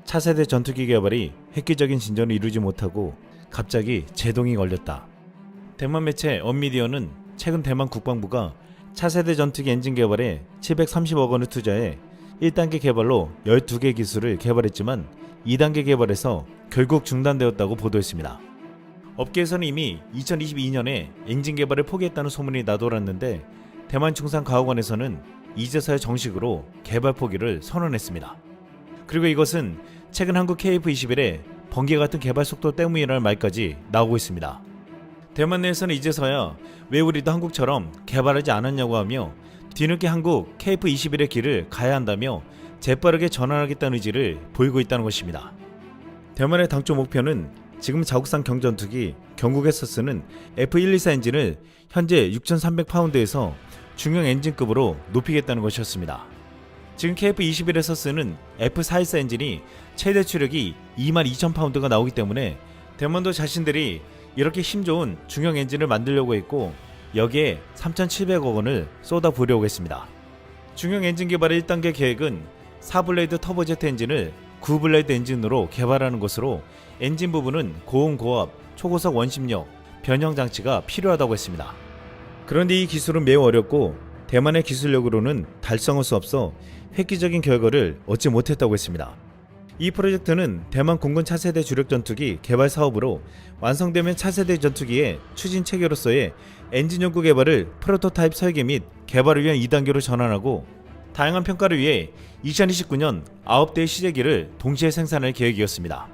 차세대 전투기 개발이 획기적인 진전을 이루지 못하고 갑자기 제동이 걸렸다. 대만 매체 언미디어는 최근 대만 국방부가 차세대 전투기 엔진 개발에 730억 원을 투자해 1단계 개발로 12개 기술을 개발했지만 2단계 개발에서 결국 중단되었다고 보도했습니다. 업계에서는 이미 2022년에 엔진 개발을 포기했다는 소문이 나돌았는데 대만 충상과학원에서는 이제서야 정식으로 개발 포기를 선언했습니다. 그리고 이것은 최근 한국 KF-21의 번개 같은 개발 속도 때문이라는 말까지 나오고 있습니다. 대만 내에서는 이제서야 왜 우리도 한국처럼 개발하지 않았냐고 하며 뒤늦게 한국 KF-21의 길을 가야 한다며 재빠르게 전환하겠다는 의지를 보이고 있다는 것입니다. 대만의 당초 목표는 지금 자국산 경전투기 경국에서 쓰는 F124 엔진을 현재 6,300파운드에서 중형 엔진급으로 높이겠다는 것이었습니다. 지금 KF-21에서 쓰는 F414 엔진이 최대 추력이 22,000파운드가 나오기 때문에 대만도 자신들이 이렇게 힘 좋은 중형 엔진을 만들려고 했고 여기에 3,700억 원을 쏟아부으려고 했습니다. 중형 엔진 개발의 1단계 계획은 4블레이드 터보제트 엔진을 9블레이드 엔진으로 개발하는 것으로 엔진 부분은 고온 고압, 초고속 원심력, 변형 장치가 필요하다고 했습니다. 그런데 이 기술은 매우 어렵고 대만의 기술력으로는 달성할 수 없어 획기적인 결과를 얻지 못했다고 했습니다. 이 프로젝트는 대만 공군 차세대 주력 전투기 개발 사업으로 완성되면 차세대 전투기의 추진 체계로서의 엔진 연구 개발을 프로토타입 설계 및 개발을 위한 2단계로 전환하고 다양한 평가를 위해 2029년 9대의 시제기를 동시에 생산할 계획이었습니다.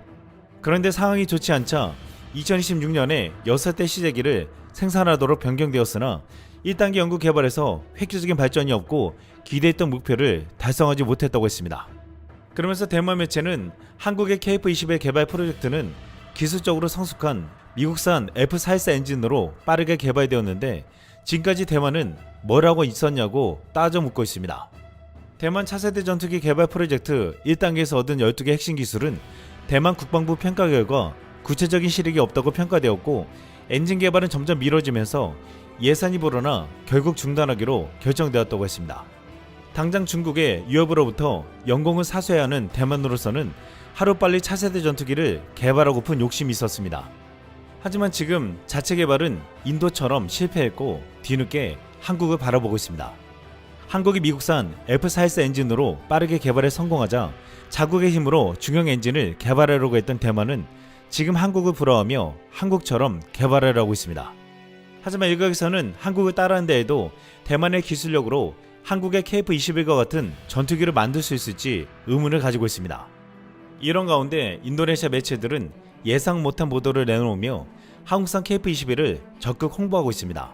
그런데 상황이 좋지 않자 2026년에 6대 시제기를 생산하도록 변경되었으나 1단계 연구 개발에서 획기적인 발전이 없고 기대했던 목표를 달성하지 못했다고 했습니다. 그러면서 대만 매체는 한국의 KF-21 개발 프로젝트는 기술적으로 성숙한 미국산 F414 엔진으로 빠르게 개발되었는데 지금까지 대만은 뭘 하고 있었냐고 따져 묻고 있습니다. 대만 차세대 전투기 개발 프로젝트 1단계에서 얻은 12개 핵심 기술은 대만 국방부 평가 결과 구체적인 실익이 없다고 평가되었고 엔진 개발은 점점 미뤄지면서 예산이 불어나 결국 중단하기로 결정되었다고 했습니다. 당장 중국의 유럽으로부터 연공을 사수해야 하는 대만으로서는 하루빨리 차세대 전투기를 개발하고픈 욕심이 있었습니다. 하지만 지금 자체 개발은 인도처럼 실패했고 뒤늦게 한국을 바라보고 있습니다. 한국이 미국산 F414 엔진으로 빠르게 개발에 성공하자 자국의 힘으로 중형 엔진을 개발하려고 했던 대만은 지금 한국을 부러워하며 한국처럼 개발을 하고 있습니다. 하지만 일각에서는 한국을 따라한 데에도 대만의 기술력으로 한국의 KF-21과 같은 전투기를 만들 수 있을지 의문을 가지고 있습니다. 이런 가운데 인도네시아 매체들은 예상 못한 보도를 내놓으며 한국산 KF-21을 적극 홍보하고 있습니다.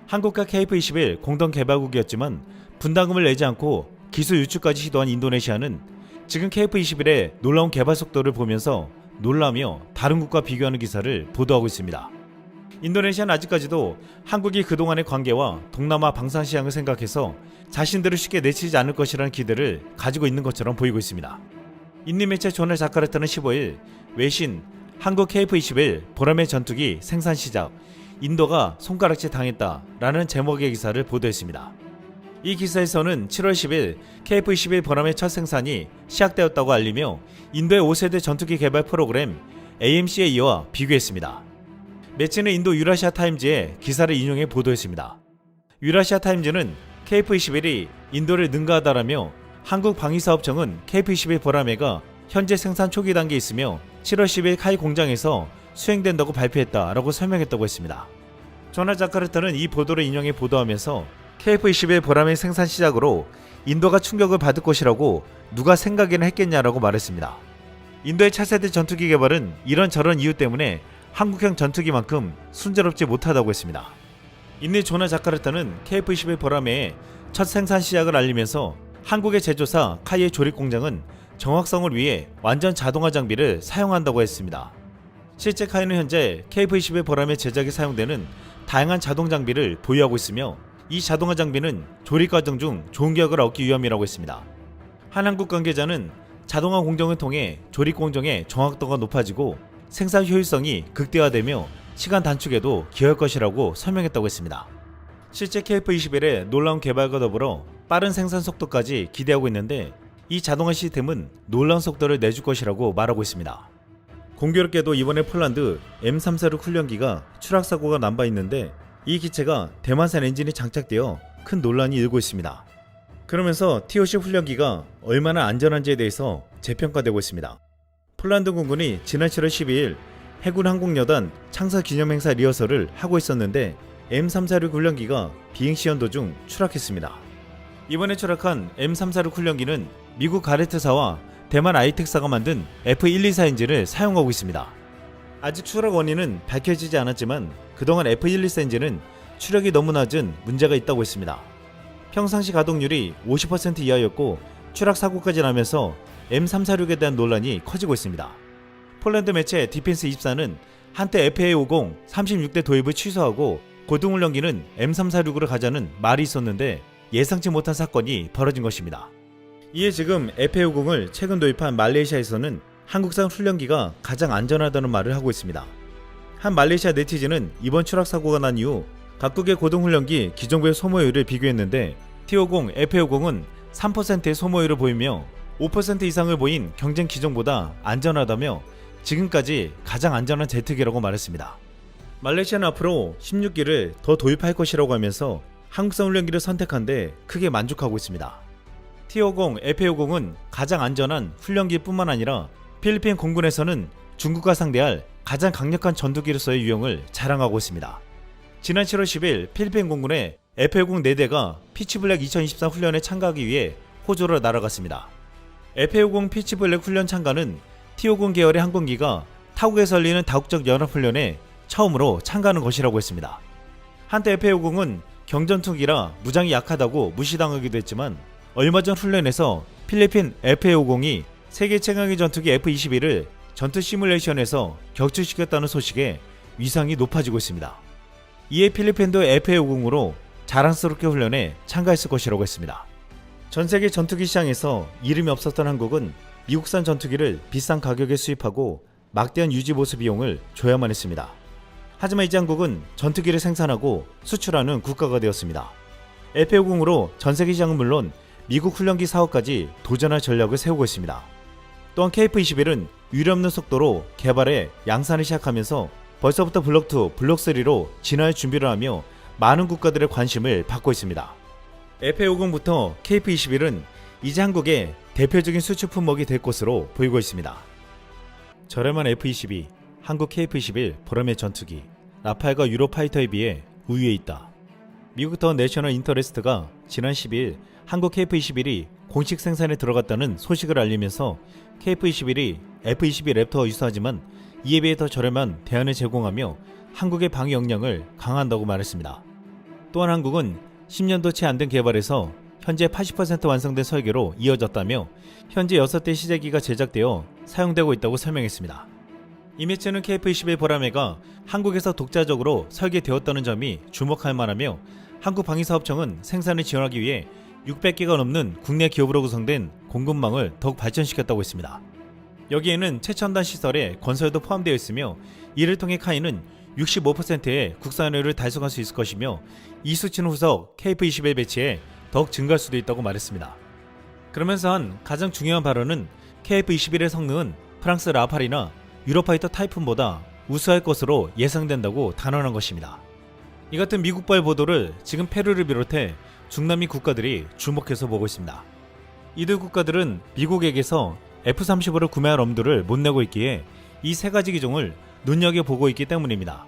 한국과 KF-21 공동 개발국이었지만 분담금을 내지 않고 기술 유출까지 시도한 인도네시아는 지금 KF-21의 놀라운 개발 속도를 보면서 놀라며 다른 국가 비교하는 기사를 보도하고 있습니다. 인도네시아는 아직까지도 한국이 그동안의 관계와 동남아 방산 시장을 생각해서 자신들을 쉽게 내치지 않을 것이라는 기대를 가지고 있는 것처럼 보이고 있습니다. 인도 매체 조널 자카르타는 15일 외신 한국 KF-21 보라매 전투기 생산 시작 인도가 손가락질 당했다라는 제목의 기사를 보도했습니다. 이 기사에서는 7월 10일 KF-21 보라매 첫 생산이 시작되었다고 알리며 인도의 5세대 전투기 개발 프로그램 AMCA와 비교했습니다. 매체는 인도 유라시아 타임즈의 기사를 인용해 보도했습니다. 유라시아 타임즈는 KF-21이 인도를 능가하다라며 한국 방위사업청은 KF-21 보라매가 현재 생산 초기 단계에 있으며 7월 10일 카이 공장에서 수행된다고 발표했다라고 설명했다고 했습니다. 조널 자카르타는 이 보도를 인용해 보도하면서 KF-21 보라매 생산 시작으로 인도가 충격을 받을 것이라고 누가 생각이나 했겠냐라고 말했습니다. 인도의 차세대 전투기 개발은 이런저런 이유 때문에 한국형 전투기만큼 순조롭지 못하다고 했습니다. 인도 조널 자카르타는 KF-21 보라매의 첫 생산 시작을 알리면서 한국의 제조사 카이의 조립 공장은 정확성을 위해 완전 자동화 장비를 사용한다고 했습니다. 실제 카이는 현재 KF-21 보라매 제작에 사용되는 다양한 자동 장비를 보유하고 있으며 이 자동화 장비는 조립 과정 중 좋은 결과를 얻기 위함이라고 했습니다. 한 한국 관계자는 자동화 공정을 통해 조립 공정의 정확도가 높아지고 생산 효율성이 극대화되며 시간 단축에도 기여할 것이라고 설명했다고 했습니다. 실제 KF-21의 놀라운 개발과 더불어 빠른 생산 속도까지 기대하고 있는데 이 자동화 시스템은 놀라운 속도를 내줄 것이라고 말하고 있습니다. 공교롭게도 이번에 폴란드 M346 훈련기가 추락사고가 난 바 있는데 이 기체가 대만산 엔진이 장착되어 큰 논란이 일고 있습니다. 그러면서 TOC 훈련기가 얼마나 안전한지에 대해서 재평가되고 있습니다. 폴란드 공군이 지난 7월 12일 해군 항공여단 창사 기념행사 리허설을 하고 있었는데 M346 훈련기가 비행 시연 도중 추락했습니다. 이번에 추락한 M346 훈련기는 미국 가레트사와 대만 아이텍사가 만든 F124 엔진을 사용하고 있습니다. 아직 추락 원인은 밝혀지지 않았지만 그동안 F124 엔진은 추력이 너무 낮은 문제가 있다고 했습니다. 평상시 가동률이 50% 이하였고 추락 사고까지 나면서 M346에 대한 논란이 커지고 있습니다. 폴란드 매체 디펜스24는 한때 FA50 36대 도입을 취소하고 고등훈련기는 M346으로 가자는 말이 있었는데 예상치 못한 사건이 벌어진 것입니다. 이에 지금 FA50을 최근 도입한 말레이시아에서는 한국산 훈련기가 가장 안전하다는 말을 하고 있습니다. 한 말레이시아 네티즌은 이번 추락 사고가 난 이후 각국의 고등훈련기 기존부의 소모율을 비교했는데 T50, FA50은 3%의 소모율을 보이며 5% 이상을 보인 경쟁 기종보다 안전하다며 지금까지 가장 안전한 제트기라고 말했습니다. 말레이시아는 앞으로 16기를 더 도입할 것이라고 하면서 한국산 훈련기를 선택한 데 크게 만족하고 있습니다. T50, FA50은 가장 안전한 훈련기뿐만 아니라 필리핀 공군에서는 중국과 상대할 가장 강력한 전투기로서의 유형을 자랑하고 있습니다. 지난 7월 10일 필리핀 공군의 FA50 4대가 피치블랙 2024 훈련에 참가하기 위해 호주로 날아갔습니다. FA50 피치블랙 훈련 참가는 T50 계열의 항공기가 타국에서 열리는 다국적 연합훈련에 처음으로 참가하는 것이라고 했습니다. 한때 FA50은 경전투기라 무장이 약하다고 무시당하기도 했지만 얼마 전 훈련에서 필리핀 FA50이 세계 최강의 전투기 F-21을 전투 시뮬레이션에서 격추시켰다는 소식에 위상이 높아지고 있습니다. 이에 필리핀도 FA50으로 자랑스럽게 훈련에 참가했을 것이라고 했습니다. 전세계 전투기 시장에서 이름이 없었던 한국은 미국산 전투기를 비싼 가격에 수입하고 막대한 유지 보수 비용을 줘야만 했습니다. 하지만 이제 한국은 전투기를 생산하고 수출하는 국가가 되었습니다. FA50으로 전세계 시장은 물론 미국 훈련기 사업까지 도전할 전략을 세우고 있습니다. 또한 KF-21은 유례없는 속도로 개발해 양산을 시작하면서 벌써부터 블록2, 블록3로 진화할 준비를 하며 많은 국가들의 관심을 받고 있습니다. FA50부터 KF-21은 이제 한국의 대표적인 수출 품목이 될 것으로 보이고 있습니다. 저렴한 F-22, 한국 KF-21 보람의 전투기, 라팔과 유로파이터에 비해 우위에 있다. 미국 더 내셔널 인터레스트가 지난 12일 한국 KF-21이 공식 생산에 들어갔다는 소식을 알리면서 KF-21이 F-22 랩터와 유사하지만 이에 비해 더 저렴한 대안을 제공하며 한국의 방위 역량을 강화한다고 말했습니다. 또한 한국은 10년도 채 안 된 개발에서 현재 80% 완성된 설계로 이어졌다며 현재 6대 시제기가 제작되어 사용되고 있다고 설명했습니다. 이 매체는 KF-21 보라매가 한국에서 독자적으로 설계되었다는 점이 주목할 만하며 한국방위사업청은 생산을 지원하기 위해 600개가 넘는 국내 기업으로 구성된 공급망을 더욱 발전시켰다고 했습니다. 여기에는 최첨단 시설의 건설도 포함되어 있으며 이를 통해 카이는 65%의 국산화율을 달성할 수 있을 것이며 이 수치는 후속 KF-21 배치에 더욱 증가할 수도 있다고 말했습니다. 그러면서 한 가장 중요한 발언은 KF-21의 성능은 프랑스 라팔이나 유로파이터 타이푼보다 우수할 것으로 예상된다고 단언한 것입니다. 이 같은 미국발 보도를 지금 페루를 비롯해 중남미 국가들이 주목해서 보고 있습니다. 이들 국가들은 미국에게서 F-35를 구매할 엄두를 못 내고 있기에 이 세 가지 기종을 눈여겨보고 있기 때문입니다.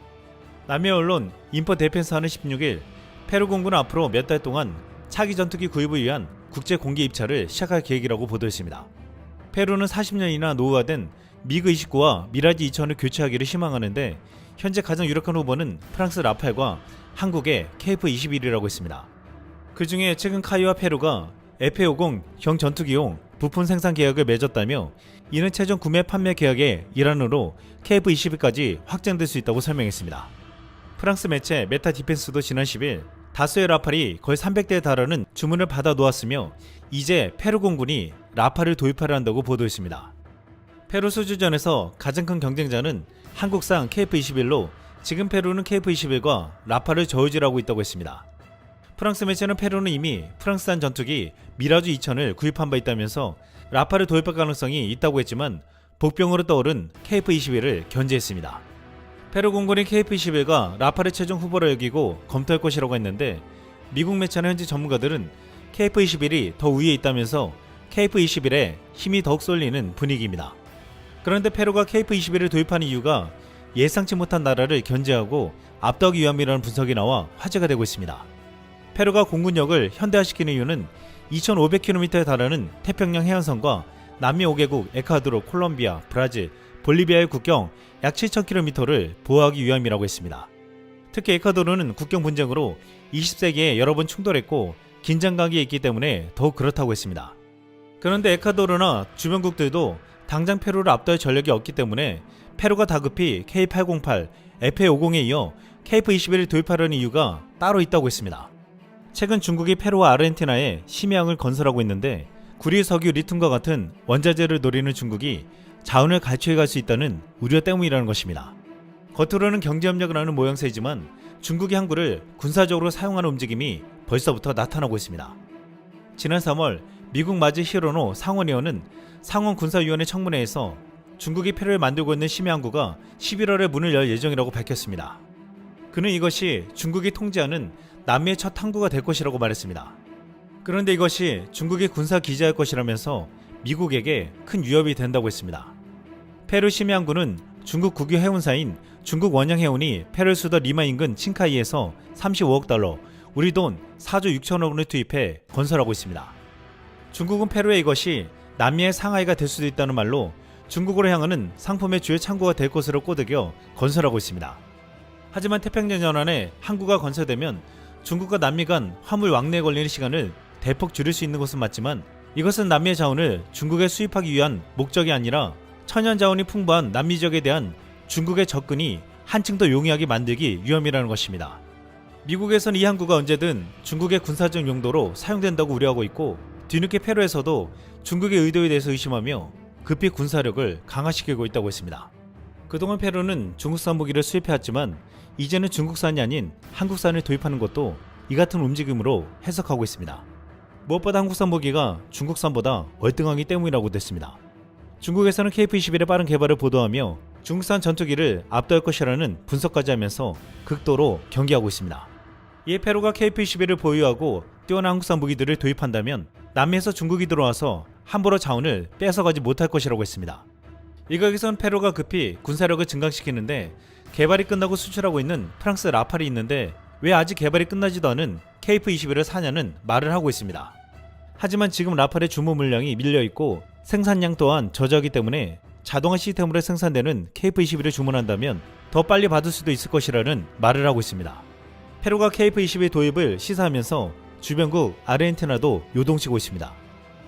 남미 언론 인포 데펜스하는 16일 페루 공군은 앞으로 몇 달 동안 차기 전투기 구입을 위한 국제 공개 입찰을 시작할 계획이라고 보도했습니다. 페루는 40년이나 노후화된 미그-29와 미라지 2000을 교체하기를 희망하는데 현재 가장 유력한 후보는 프랑스 라팔과 한국의 KF-21이라고 했습니다. 그 중에 최근 카이와 페루가 FA50 형 전투기용 부품 생산 계약을 맺었다며 이는 최종 구매 판매 계약의 일환으로 KF-21까지 확장될 수 있다고 설명했습니다. 프랑스 매체 메타 디펜스도 지난 10일 다수의 라팔이 거의 300대에 달하는 주문을 받아 놓았으며 이제 페루 공군이 라팔을 도입하려 한다고 보도했습니다. 페루 수주전에서 가장 큰 경쟁자는 한국산 KF-21로 지금 페루는 KF-21과 라팔을 저울질하고 있다고 했습니다. 프랑스 매체는 페루는 이미 프랑스산 전투기 미라주 2000을 구입한 바 있다면서 라파를 도입할 가능성이 있다고 했지만 복병으로 떠오른 KF-21을 견제했습니다. 페루 공군이 KF-21과 라파를 최종 후보로 여기고 검토할 것이라고 했는데 미국 매체나 현지 전문가들은 KF-21이 더 위에 있다면서 KF-21에 힘이 더욱 쏠리는 분위기입니다. 그런데 페루가 KF-21을 도입한 이유가 예상치 못한 나라를 견제하고 압도하기 위함이라는 분석이 나와 화제가 되고 있습니다. 페루가 공군력을 현대화시키는 이유는 2500km에 달하는 태평양 해안선과 남미 5개국 에콰도르, 콜롬비아, 브라질, 볼리비아의 국경 약 7000km를 보호하기 위함이라고 했습니다. 특히 에콰도르는 국경 분쟁으로 20세기에 여러 번 충돌했고 긴장감이 있기 때문에 더욱 그렇다고 했습니다. 그런데 에콰도르나 주변국들도 당장 페루를 압도할 전력이 없기 때문에 페루가 다급히 K808, FA50에 이어 KF-21을 도입하려는 이유가 따로 있다고 했습니다. 최근 중국이 페루와 아르헨티나에 심해항을 건설하고 있는데 구리, 석유, 리튬과 같은 원자재를 노리는 중국이 자원을 갈취해 갈 수 있다는 우려 때문이라는 것입니다. 겉으로는 경제협력을 하는 모양새이지만 중국이 항구를 군사적으로 사용하는 움직임이 벌써부터 나타나고 있습니다. 지난 3월 미국 마지 히로노 상원의원은 상원군사위원회 청문회에서 중국이 페루에 만들고 있는 심해항구가 11월에 문을 열 예정이라고 밝혔습니다. 그는 이것이 중국이 통제하는 남미의 첫 항구가 될 것이라고 말했습니다. 그런데 이것이 중국의 군사기지할 것이라면서 미국에게 큰 위협이 된다고 했습니다. 페루 심해항구는 중국 국유 해운사인 중국 원양해운이 페루 수도 리마 인근 칭카이에서 35억 달러, 우리 돈 4조 6천억 원을 투입해 건설하고 있습니다. 중국은 페루에 이것이 남미의 상하이가 될 수도 있다는 말로 중국으로 향하는 상품의 주요 창구가 될 것으로 꼬드겨 건설하고 있습니다. 하지만 태평양 연안에 항구가 건설되면 중국과 남미 간 화물 왕래에 걸리는 시간을 대폭 줄일 수 있는 것은 맞지만 이것은 남미의 자원을 중국에 수입하기 위한 목적이 아니라 천연 자원이 풍부한 남미 지역에 대한 중국의 접근이 한층 더 용이하게 만들기 위함이라는 것입니다. 미국에서는 이 항구가 언제든 중국의 군사적 용도로 사용된다고 우려하고 있고 뒤늦게 페루에서도 중국의 의도에 대해서 의심하며 급히 군사력을 강화시키고 있다고 했습니다. 그동안 페루는 중국산 무기를 수입해왔지만 이제는 중국산이 아닌 한국산을 도입하는 것도 이 같은 움직임으로 해석하고 있습니다. 무엇보다 한국산 무기가 중국산보다 월등하기 때문이라고 됐습니다. 중국에서는 KF-21의 빠른 개발을 보도하며 중국산 전투기를 압도할 것이라는 분석까지 하면서 극도로 경계하고 있습니다. 이에 페루가 KF-21을 보유하고 뛰어난 한국산 무기들을 도입한다면 남미에서 중국이 들어와서 함부로 자원을 뺏어가지 못할 것이라고 했습니다. 일각에선 페루가 급히 군사력을 증강시키는데 개발이 끝나고 수출하고 있는 프랑스 라팔이 있는데 왜 아직 개발이 끝나지도 않은 KF-21을 사냐는 말을 하고 있습니다. 하지만 지금 라팔의 주문 물량이 밀려있고 생산량 또한 저조하기 때문에 자동화 시스템으로 생산되는 KF-21을 주문한다면 더 빨리 받을 수도 있을 것이라는 말을 하고 있습니다. 페루가 KF-21 도입을 시사하면서 주변국 아르헨티나도 요동치고 있습니다.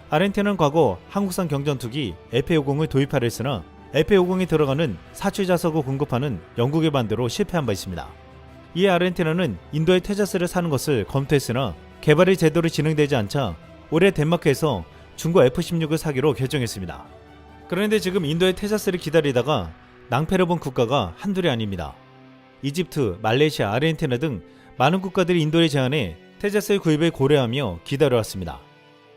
아르헨티나는 과거 한국산 경전투기 FA50을 도입하려 했으나 FA50이 들어가는 사출 자석을 공급하는 영국의 반대로 실패한 바 있습니다. 이에 아르헨티나는 인도의 테자스를 사는 것을 검토했으나 개발이 제대로 진행되지 않자 올해 덴마크에서 중고 F-16을 사기로 결정했습니다. 그런데 지금 인도의 테자스를 기다리다가 낭패를 본 국가가 한둘이 아닙니다. 이집트, 말레이시아, 아르헨티나 등 많은 국가들이 인도의 제안에 테자스의 구입을 고려하며 기다려왔습니다.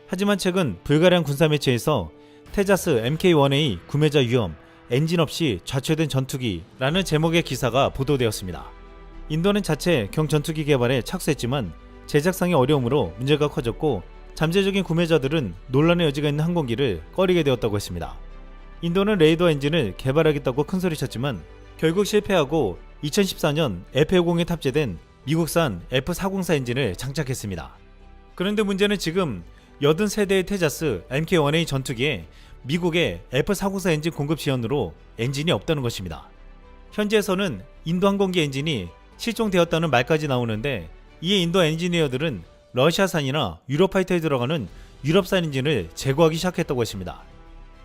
하지만 최근 불가리안 군사매체에서 테자스 MK1A 구매자 위험, 엔진 없이 좌초된 전투기라는 제목의 기사가 보도되었습니다. 인도는 자체 경전투기 개발에 착수했지만 제작상의 어려움으로 문제가 커졌고 잠재적인 구매자들은 논란의 여지가 있는 항공기를 꺼리게 되었다고 했습니다. 인도는 레이더 엔진을 개발하겠다고 큰소리쳤지만 결국 실패하고 2014년 F-50에 탑재된 미국산 F-404 엔진을 장착했습니다. 그런데 문제는 지금 80세대의 테자스 MK1A 전투기에 미국의 F-404 엔진 공급 지연으로 엔진이 없다는 것입니다. 현지에서는 인도 항공기 엔진이 실종되었다는 말까지 나오는데 이에 인도 엔지니어들은 러시아산이나 유로파이터에 들어가는 유럽산 엔진을 제거하기 시작했다고 했습니다.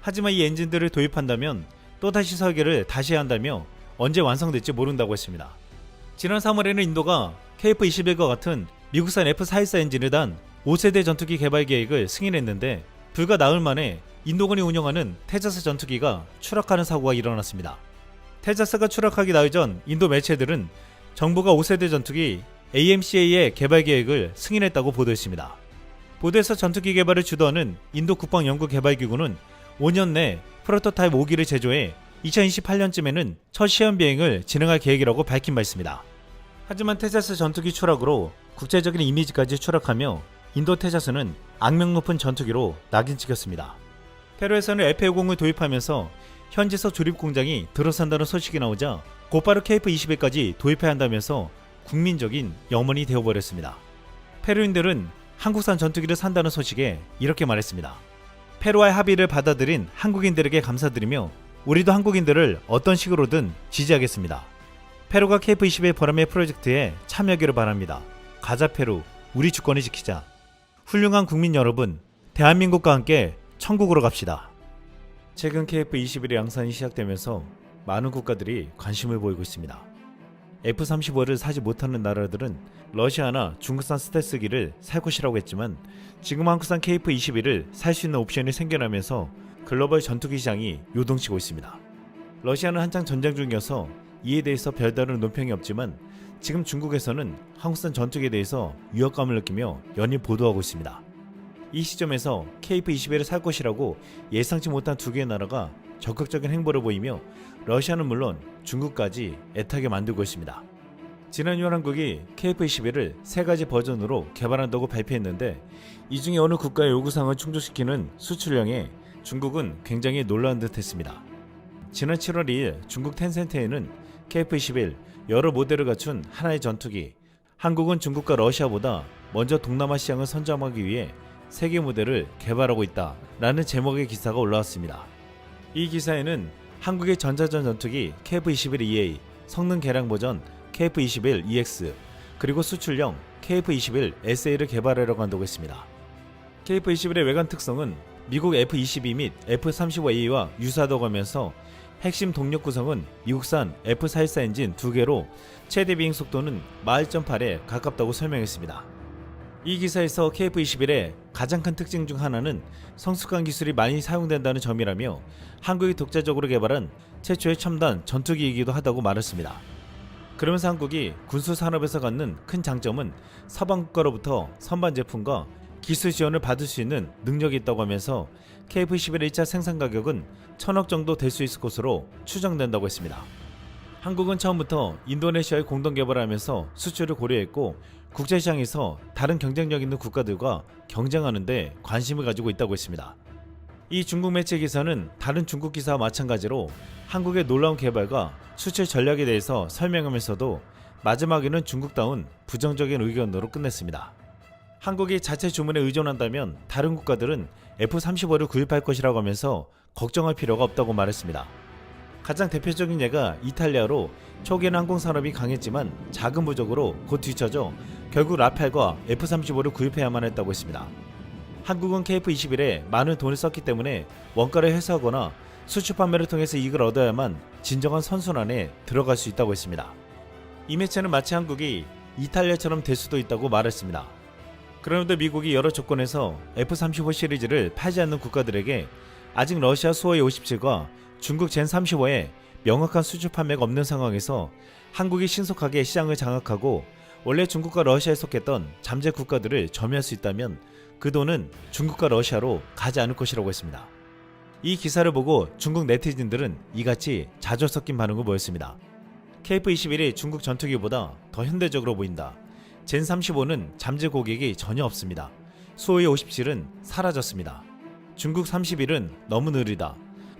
하지만 이 엔진들을 도입한다면 또다시 설계를 다시 해야 한다며 언제 완성될지 모른다고 했습니다. 지난 3월에는 인도가 KF-21과 같은 미국산 F-414 엔진을 단 5세대 전투기 개발 계획을 승인했는데 불과 나흘 만에 인도군이 운영하는 테자스 전투기가 추락하는 사고가 일어났습니다. 테자스가 추락하기 나흘 전 인도 매체들은 정부가 5세대 전투기 AMCA의 개발 계획을 승인했다고 보도했습니다. 보도에서 전투기 개발을 주도하는 인도 국방연구개발기구는 5년 내 프로토타입 5기를 제조해 2028년쯤에는 첫 시험 비행을 진행할 계획이라고 밝힌 바 있습니다. 하지만 테자스 전투기 추락으로 국제적인 이미지까지 추락하며 인도 테자스는 악명 높은 전투기로 낙인 찍혔습니다. 페루에서는 F-50을 도입하면서 현지서 조립 공장이 들어선다는 소식이 나오자 곧바로 KF-21까지 도입해야 한다면서 국민적인 염원이 되어버렸습니다. 페루인들은 한국산 전투기를 산다는 소식에 이렇게 말했습니다. 페루와의 합의를 받아들인 한국인들에게 감사드리며 우리도 한국인들을 어떤 식으로든 지지하겠습니다. 페루가 KF-21 보람의 프로젝트에 참여하기를 바랍니다. 가자 페루, 우리 주권을 지키자. 훌륭한 국민 여러분, 대한민국과 함께 천국으로 갑시다. 최근 KF-21의 양산이 시작되면서 많은 국가들이 관심을 보이고 있습니다. F-35를 사지 못하는 나라들은 러시아나 중국산 스텔스기를 살 것이라고 했지만 지금 한국산 KF-21을 살 수 있는 옵션이 생겨나면서 글로벌 전투기 시장이 요동치고 있습니다. 러시아는 한창 전쟁 중이어서 이에 대해서 별다른 논평이 없지만 지금 중국에서는 한국산 전투기에 대해서 위협감을 느끼며 연일 보도하고 있습니다. 이 시점에서 KF-21을 살 것이라고 예상치 못한 두 개의 나라가 적극적인 행보를 보이며 러시아는 물론 중국까지 애타게 만들고 있습니다. 지난 6월 한국이 KF-21을 3가지 버전으로 개발한다고 발표했는데 이 중에 어느 국가의 요구사항을 충족시키는 수출량에 중국은 굉장히 놀라운 듯 했습니다. 지난 7월 2일 중국 텐센트에는 KF-21 여러 모델을 갖춘 하나의 전투기, 한국은 중국과 러시아보다 먼저 동남아 시장을 선점하기 위해 세계 모델을 개발하고 있다 라는 제목의 기사가 올라왔습니다. 이 기사에는 한국의 전자전 전투기 KF-21EA, 성능 개량 버전 KF-21EX, 그리고 수출형 KF-21SA를 개발하려고 한다고 했습니다. KF-21의 외관 특성은 미국 F-22 및 F-35A와 유사하다고 하면서 핵심 동력 구성은 미국산 F-414 엔진 2개로 최대 비행 속도는 마일 8에 가깝다고 설명했습니다. 이 기사에서 KF-21의 가장 큰 특징 중 하나는 성숙한 기술이 많이 사용된다는 점이라며 한국이 독자적으로 개발한 최초의 첨단 전투기이기도 하다고 말했습니다. 그러면서 한국이 군수 산업에서 갖는 큰 장점은 서방 국가로부터 선반 제품과 기술 지원을 받을 수 있는 능력이 있다고 하면서 KF-21의 1차 생산 가격은 1,000억 정도 될 수 있을 것으로 추정된다고 했습니다. 한국은 처음부터 인도네시아의 공동 개발을 하면서 수출을 고려했고 국제시장에서 다른 경쟁력 있는 국가들과 경쟁하는 데 관심을 가지고 있다고 했습니다. 이 중국 매체 기사는 다른 중국 기사와 마찬가지로 한국의 놀라운 개발과 수출 전략에 대해서 설명하면서도 마지막에는 중국다운 부정적인 의견으로 끝냈습니다. 한국이 자체 주문에 의존한다면 다른 국가들은 F-35를 구입할 것이라고 하면서 걱정할 필요가 없다고 말했습니다. 가장 대표적인 예가 이탈리아로 초기에는 항공산업이 강했지만 자금 부족으로 곧 뒤처져 결국 라펠과 F-35를 구입해야만 했다고 했습니다. 한국은 KF-21에 많은 돈을 썼기 때문에 원가를 회수하거나 수출 판매를 통해서 이익을 얻어야만 진정한 선순환에 들어갈 수 있다고 했습니다. 이 매체는 마치 한국이 이탈리아처럼 될 수도 있다고 말했습니다. 그런데 미국이 여러 조건에서 F-35 시리즈를 팔지 않는 국가들에게 아직 러시아 수호의 57과 중국 젠35에 명확한 수출 판매가 없는 상황에서 한국이 신속하게 시장을 장악하고 원래 중국과 러시아에 속했던 잠재 국가들을 점유할 수 있다면 그 돈은 중국과 러시아로 가지 않을 것이라고 했습니다. 이 기사를 보고 중국 네티즌들은 이같이 자주 섞인 반응을 보였습니다. KF-21이 중국 전투기보다 더 현대적으로 보인다. 젠35는 잠재 고객이 전혀 없습니다. 수호의 57은 사라졌습니다. 중국 31은 너무 느리다.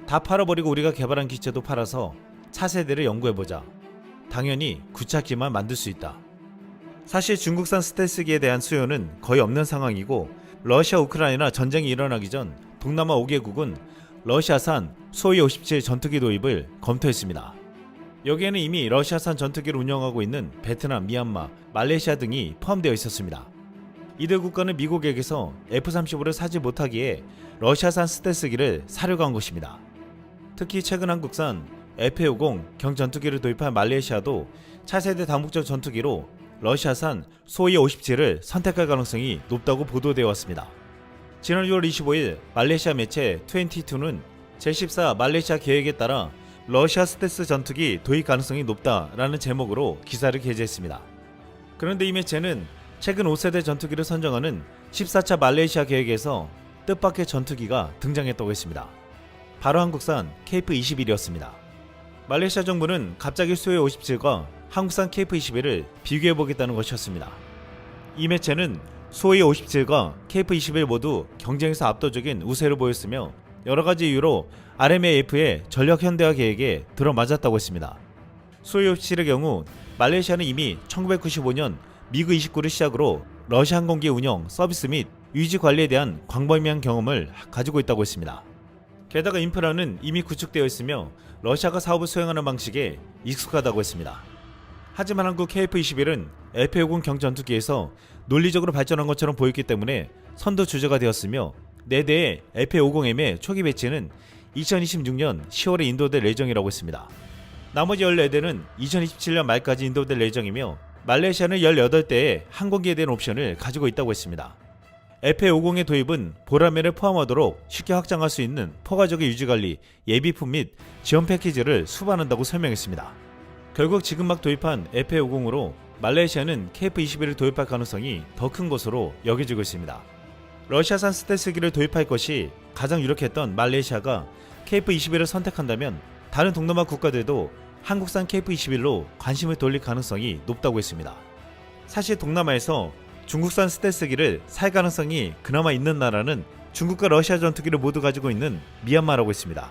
다 팔아버리고 우리가 개발한 기체도 팔아서 차세대를 연구해보자. 당연히 구차기만 만들 수 있다. 사실 중국산 스텔스기에 대한 수요는 거의 없는 상황이고 러시아 우크라이나 전쟁이 일어나기 전 동남아 5개국은 러시아산 수호의 57 전투기 도입을 검토했습니다. 여기에는 이미 러시아산 전투기를 운영하고 있는 베트남, 미얀마, 말레이시아 등이 포함되어 있었습니다. 이들 국가는 미국에게서 F-35를 사지 못하기에 러시아산 스텔스기를 사려고 한 것입니다. 특히 최근 한국산 F-50 경전투기를 도입한 말레이시아도 차세대 다목적 전투기로 러시아산 수호의 57을 선택할 가능성이 높다고 보도되어 왔습니다. 지난 6월 25일 말레이시아 매체 22는 제14 말레이시아 계획에 따라 러시아 스텔스 전투기 도입 가능성이 높다라는 제목으로 기사를 게재했습니다. 그런데 이 매체는 최근 5세대 전투기를 선정하는 14차 말레이시아 계획에서 뜻밖의 전투기가 등장했다고 했습니다. 바로 한국산 KF-21이었습니다. 말레이시아 정부는 갑자기 수호의 57과 한국산 KF-21을 비교해보겠다는 것이었습니다. 이 매체는 수호의 57과 KF-21 모두 경쟁에서 압도적인 우세를 보였으며 여러가지 이유로 RMAF의 전력 현대화 계획에 들어맞았다고 했습니다. 수호의 57의 경우 말레이시아는 이미 1995년 미그 29를 시작으로 러시아 항공기 운영, 서비스 및 유지 관리에 대한 광범위한 경험을 가지고 있다고 했습니다. 게다가 인프라는 이미 구축되어 있으며 러시아가 사업을 수행하는 방식에 익숙하다고 했습니다. 하지만 한국 KF-21은 LP-50 경전투기에서 논리적으로 발전한 것처럼 보였기 때문에 선도 주제가 되었으며 4대의 LP-50M의 초기 배치는 2026년 10월에 인도될 예정이라고 했습니다. 나머지 14대는 2027년 말까지 인도될 예정이며 말레이시아는 18대의 항공기에 대한 옵션을 가지고 있다고 했습니다. LP-50의 도입은 보라매를 포함하도록 쉽게 확장할 수 있는 포괄적인 유지관리, 예비품 및 지원 패키지를 수반한다고 설명했습니다. 결국 지금 막 도입한 LP-50으로 말레이시아는 KF-21을 도입할 가능성이 더 큰 것으로 여겨지고 있습니다. 러시아산 스텔스기를 도입할 것이 가장 유력했던 말레이시아가 KF-21을 선택한다면 다른 동남아 국가들도 한국산 KF-21로 관심을 돌릴 가능성이 높다고 했습니다. 사실 동남아에서 중국산 스텔스기를 살 가능성이 그나마 있는 나라는 중국과 러시아 전투기를 모두 가지고 있는 미얀마라고 했습니다.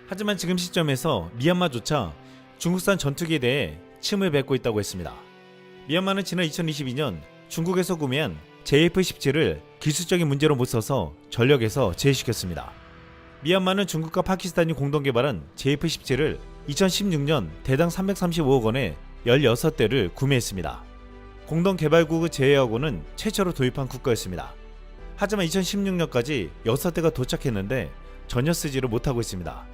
하지만 지금 시점에서 미얀마조차 중국산 전투기에 대해 침을 뱉고 있다고 했습니다. 미얀마는 지난 2022년 중국에서 구매한 JF-17을 기술적인 문제로 못 써서 전력에서 제외시켰습니다. 미얀마는 중국과 파키스탄이 공동 개발한 JF-17을 2016년 대당 335억 원에 16대를 구매했습니다. 공동 개발국을 제외하고는 최초로 도입한 국가였습니다. 하지만 2016년까지 6대가 도착했는데 전혀 쓰지를 못하고 있습니다.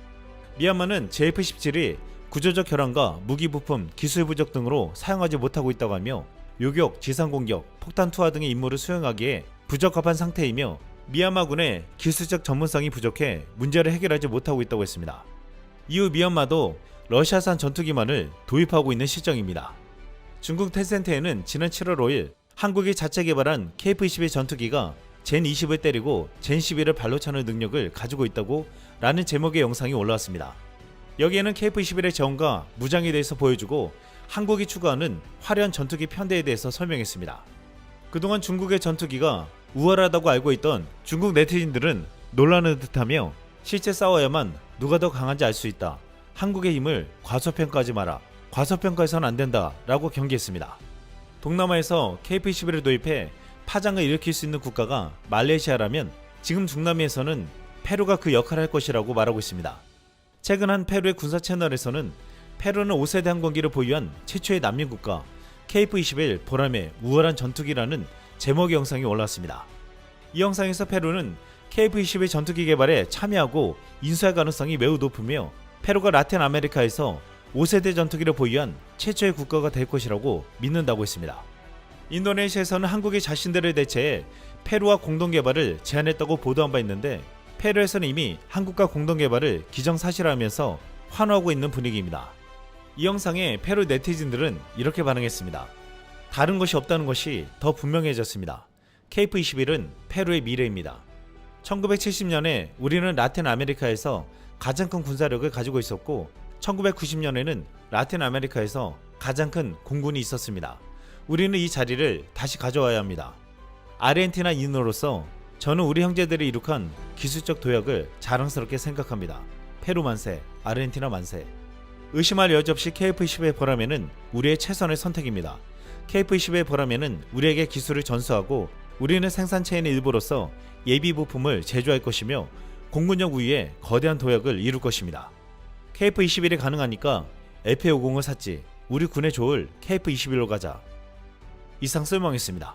미얀마는 JF-17이 구조적 결함과 무기 부품, 기술 부족 등으로 사용하지 못하고 있다고 하며 요격, 지상공격, 폭탄 투하 등의 임무를 수행하기에 부적합한 상태이며 미얀마군의 기술적 전문성이 부족해 문제를 해결하지 못하고 있다고 했습니다. 이후 미얀마도 러시아산 전투기만을 도입하고 있는 실정입니다. 중국 텐센트에는 지난 7월 5일 한국이 자체 개발한 KF-21 전투기가 젠20을 때리고 젠11을 발로 차는 능력을 가지고 있다고 라는 제목의 영상이 올라왔습니다. 여기에는 KF-21의 재원과 무장에 대해서 보여주고 한국이 추구하는 화려한 전투기 편대에 대해서 설명했습니다. 그동안 중국의 전투기가 우월하다고 알고 있던 중국 네티즌들은 놀라는 듯하며 실제 싸워야만 누가 더 강한지 알 수 있다. 한국의 힘을 과소평가하지 마라. 과소평가해서는 안 된다 라고 경계했습니다. 동남아에서 KF-21을 도입해 파장을 일으킬 수 있는 국가가 말레이시아라면 지금 중남미에서는 페루가 그 역할을 할 것이라고 말하고 있습니다. 최근 한 페루의 군사 채널에서는 페루는 5세대 항공기를 보유한 최초의 난민 국가 KF-21 보람의 우월한 전투기라는 제목의 영상이 올라왔습니다. 이 영상에서 페루는 KF-21 전투기 개발에 참여하고 인수할 가능성이 매우 높으며 페루가 라틴 아메리카에서 5세대 전투기를 보유한 최초의 국가가 될 것이라고 믿는다고 했습니다. 인도네시아에서는 한국이 자신들을 대체해 페루와 공동개발을 제안했다고 보도한 바 있는데 페루에서는 이미 한국과 공동개발을 기정사실화하면서 환호하고 있는 분위기입니다. 이 영상에 페루 네티즌들은 이렇게 반응했습니다. 다른 것이 없다는 것이 더 분명해졌습니다. KF-21은 페루의 미래입니다. 1970년에 우리는 라틴 아메리카에서 가장 큰 군사력을 가지고 있었고 1990년에는 라틴 아메리카에서 가장 큰 공군이 있었습니다. 우리는 이 자리를 다시 가져와야 합니다. 아르헨티나인으로서 저는 우리 형제들이 이룩한 기술적 도약을 자랑스럽게 생각합니다. 페루 만세, 아르헨티나 만세. 의심할 여지 없이 KF-21 보라매는 우리의 최선의 선택입니다. KF-21 보라매는 우리에게 기술을 전수하고 우리는 생산 체인의 일부로서 예비 부품을 제조할 것이며 공군력 우위에 거대한 도약을 이룰 것입니다. KF-21이 가능하니까 LP-50을 샀지. 우리 군에 좋을 KF-21로 가자. 이상 쓸멍했습니다.